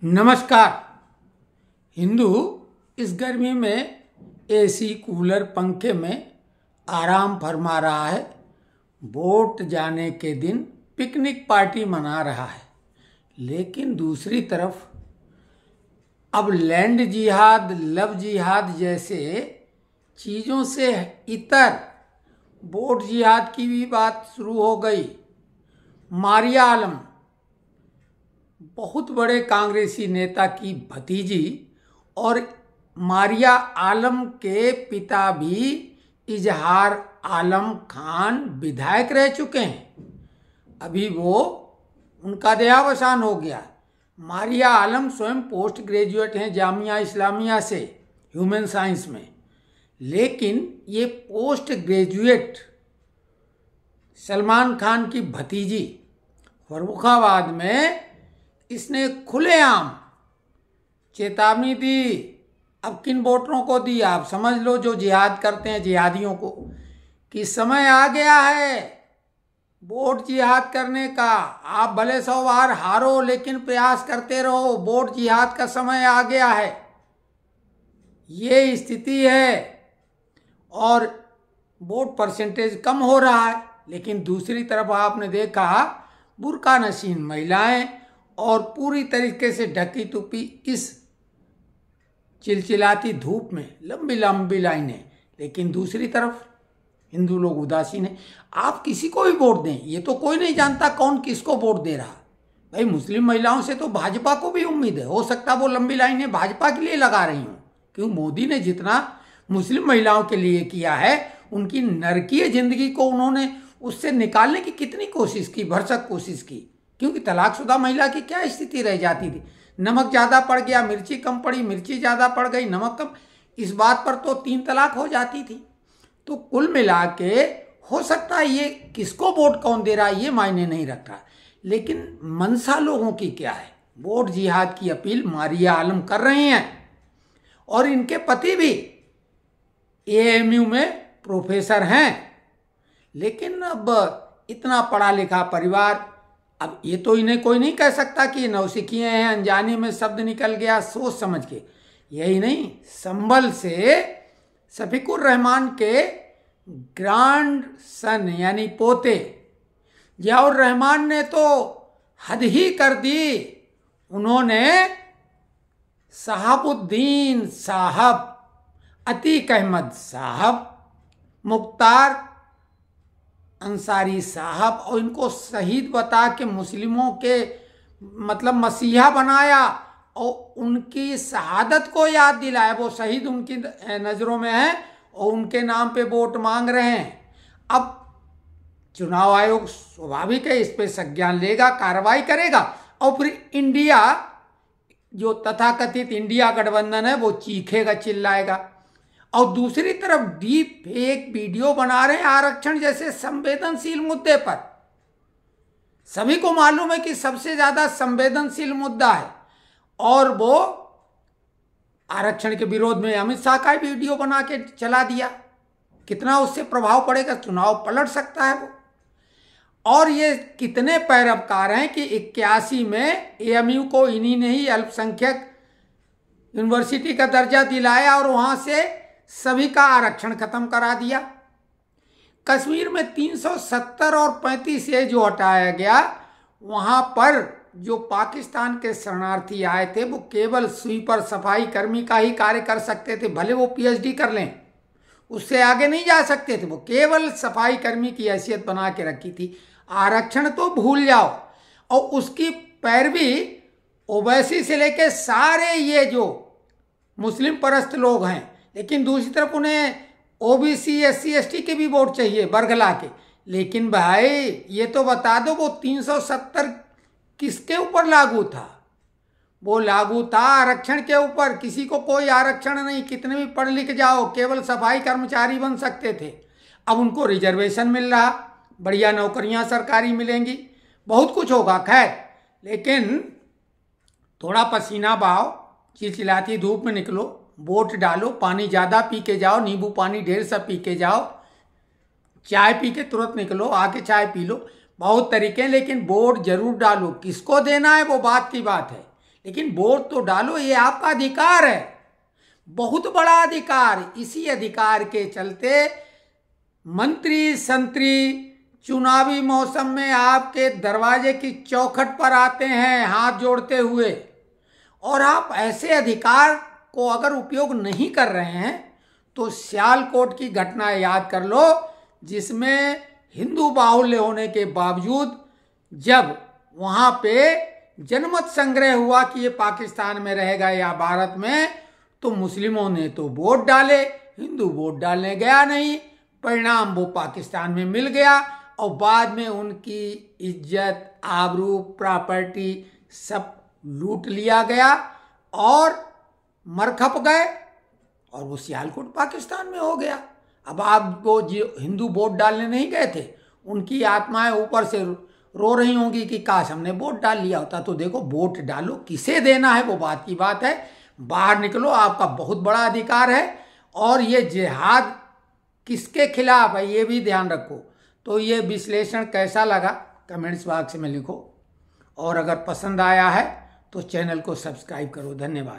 नमस्कार। हिंदू इस गर्मी में एसी कूलर पंखे में आराम फरमा रहा है। वोट जाने के दिन पिकनिक पार्टी मना रहा है, लेकिन दूसरी तरफ अब लैंड जिहाद, लव जिहाद जैसे चीज़ों से इतर वोट जिहाद की भी बात शुरू हो गई। मारिया आलम, बहुत बड़े कांग्रेसी नेता की भतीजी और मारिया आलम के पिता भी इजहार आलम खान विधायक रह चुके हैं। अभी वो उनका देहावसान हो गया। मारिया आलम स्वयं पोस्ट ग्रेजुएट हैं जामिया इस्लामिया से ह्यूमन साइंस में, लेकिन ये पोस्ट ग्रेजुएट सलमान खान की भतीजी फर्रुखाबाद में इसने खुलेआम चेतावनी दी। अब किन वोटरों को दी आप समझ लो, जो जिहाद करते हैं जिहादियों को, कि समय आ गया है वोट जिहाद करने का। आप भले 100 बार हारो, लेकिन प्रयास करते रहो। वोट जिहाद का समय आ गया है, ये स्थिति है। और वोट परसेंटेज कम हो रहा है, लेकिन दूसरी तरफ आपने देखा बुर्का नशीन महिलाएं और पूरी तरीके से ढकी टुपी इस चिलचिलाती धूप में लंबी लंबी लाइनें, लेकिन दूसरी तरफ हिंदू लोग उदासीन हैं। आप किसी को भी वोट दें, ये तो कोई नहीं जानता कौन किसको वोट दे रहा। भाई मुस्लिम महिलाओं से तो भाजपा को भी उम्मीद है, हो सकता है वो लंबी लाइनें भाजपा के लिए लगा रही हूँ, क्योंकि मोदी ने जितना मुस्लिम महिलाओं के लिए किया है, उनकी नरकीय जिंदगी को उन्होंने उससे निकालने की कितनी कोशिश की, भरसक कोशिश की। क्योंकि तलाकशुदा महिला की क्या स्थिति रह जाती थी, नमक ज़्यादा पड़ गया, मिर्ची कम पड़ी, मिर्ची ज़्यादा पड़ गई, नमक कम, इस बात पर तो 3 तलाक हो जाती थी। तो कुल मिला के हो सकता है ये किसको वोट कौन दे रहा है ये मायने नहीं रखता, लेकिन मंशा लोगों की क्या है। वोट जिहाद की अपील मारिया आलम कर रहे हैं और इनके पति भी एएमयू में प्रोफेसर हैं। लेकिन अब इतना पढ़ा लिखा परिवार, अब ये तो इन्हें कोई नहीं कह सकता कि ये नौसिखिए हैं, अनजाने में शब्द निकल गया सोच समझ के। यही नहीं, संभल से शफीकुर रहमान के ग्रांड सन यानी पोते जियाउर रहमान ने तो हद ही कर दी। उन्होंने शहाबुद्दीन साहब, अतीक अहमद साहब, मुख्तार अंसारी साहब, और इनको शहीद बता के मुस्लिमों के मतलब मसीहा बनाया और उनकी शहादत को याद दिलाया। वो शहीद उनकी नज़रों में है और उनके नाम पे वोट मांग रहे हैं। अब चुनाव आयोग स्वाभाविक है इस पे संज्ञान लेगा, कार्रवाई करेगा, और फिर इंडिया जो तथाकथित इंडिया गठबंधन है वो चीखेगा, चिल्लाएगा। और दूसरी तरफ डीप फेक वीडियो बना रहे हैं आरक्षण जैसे संवेदनशील मुद्दे पर। सभी को मालूम है कि सबसे ज्यादा संवेदनशील मुद्दा है, और वो आरक्षण के विरोध में अमित शाह का वीडियो बना के चला दिया। कितना उससे प्रभाव पड़ेगा, चुनाव पलट सकता है वो। और ये कितने पैरवकार हैं कि 81 में एएमयू को इन्हीं ने ही अल्पसंख्यक यूनिवर्सिटी का दर्जा दिलाया और वहां से सभी का आरक्षण खत्म करा दिया। कश्मीर में 370 और 35 ए जो हटाया गया, वहां पर जो पाकिस्तान के शरणार्थी आए थे वो केवल स्वीपर सफाई कर्मी का ही कार्य कर सकते थे, भले वो पीएचडी कर लें, उससे आगे नहीं जा सकते थे। वो केवल सफाई कर्मी की हैसियत बना के रखी थी। आरक्षण तो भूल जाओ, और उसकी पैरवी ओवैसी से लेके सारे ये जो मुस्लिम परस्त लोग हैं। लेकिन दूसरी तरफ उन्हें ओबीसी, एससी, एसटी के भी वोट चाहिए बरगला के। लेकिन भाई ये तो बता दो, वो 370 किसके ऊपर लागू था? वो लागू था आरक्षण के ऊपर। किसी को कोई आरक्षण नहीं, कितने भी पढ़ लिख जाओ, केवल सफाई कर्मचारी बन सकते थे। अब उनको रिजर्वेशन मिल रहा, बढ़िया नौकरियां सरकारी मिलेंगी, बहुत कुछ होगा। खैर, लेकिन थोड़ा पसीना बहाओ, चिलचिलाती धूप में निकलो, वोट डालो, पानी ज़्यादा पी के जाओ, नींबू पानी ढेर सा पी के जाओ, चाय पी के तुरंत निकलो, आके चाय पी लो, बहुत तरीके, लेकिन वोट जरूर डालो। किसको देना है वो बात की बात है, लेकिन वोट तो डालो, ये आपका अधिकार है, बहुत बड़ा अधिकार। इसी अधिकार के चलते मंत्री संतरी चुनावी मौसम में आपके दरवाजे की चौखट पर आते हैं हाथ जोड़ते हुए, और आप ऐसे अधिकार को अगर उपयोग नहीं कर रहे हैं तो सियालकोट की घटना याद कर लो, जिसमें हिंदू बाहुल्य होने के बावजूद जब वहां पे जनमत संग्रह हुआ कि ये पाकिस्तान में रहेगा या भारत में, तो मुस्लिमों ने तो वोट डाले, हिंदू वोट डालने गया नहीं, परिणाम वो पाकिस्तान में मिल गया, और बाद में उनकी इज्जत आबरू प्रॉपर्टी सब लूट लिया गया और मरखप गए, और वो सियालकोट पाकिस्तान में हो गया। अब आप वो जो हिंदू वोट डालने नहीं गए थे, उनकी आत्माएं ऊपर से रो रही होंगी कि काश हमने वोट डाल लिया होता। तो देखो, वोट डालो, किसे देना है वो बात की बात है, बाहर निकलो, आपका बहुत बड़ा अधिकार है। और ये जिहाद किसके खिलाफ है ये भी ध्यान रखो। तो ये विश्लेषण कैसा लगा कमेंट्स बॉक्स में लिखो, और अगर पसंद आया है तो चैनल को सब्सक्राइब करो। धन्यवाद।